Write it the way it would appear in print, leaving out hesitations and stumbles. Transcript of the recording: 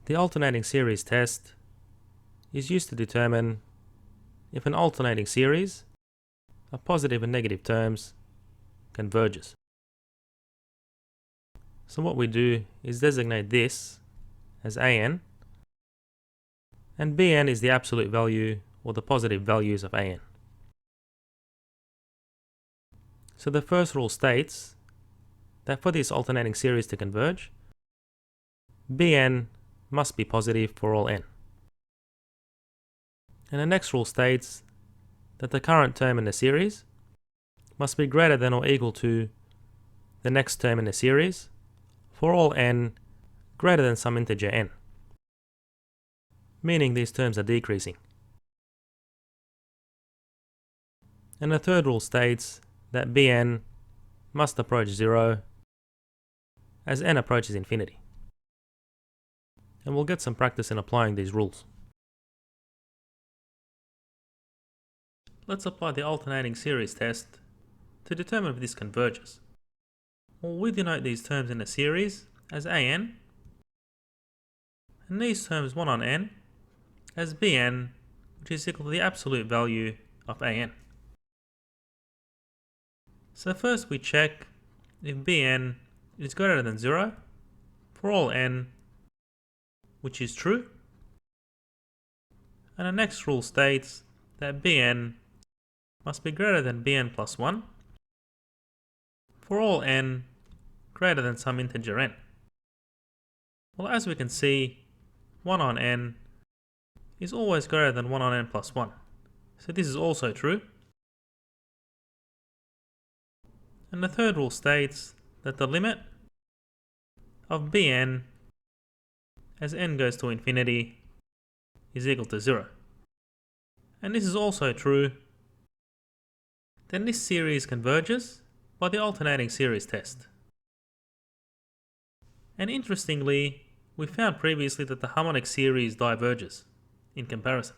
The alternating series test is used to determine if an alternating series of positive and negative terms converges. So what we do is designate this as AN, and BN is the absolute value or the positive values of AN. So the first rule states that for this alternating series to converge, Bn must be positive for all n. And the next rule states that the current term in the series must be greater than or equal to the next term in the series for all n greater than some integer n, meaning these terms are decreasing. And the third rule states that Bn must approach 0 as n approaches infinity. And we'll get some practice in applying these rules. Let's apply the alternating series test to determine if this converges. Well, we denote these terms in a series as An, and these terms 1 on n as Bn, which is equal to the absolute value of An. So first we check if Bn is greater than 0 for all n, which is true. And the next rule states that Bn must be greater than Bn plus 1 for all n greater than some integer n. Well, as we can see, 1 on n is always greater than 1 on n plus 1. So this is also true. And the third rule states that the limit of Bn as n goes to infinity is equal to 0. And this is also true. Then this series converges by the alternating series test. And interestingly, we found previously that the harmonic series diverges in comparison.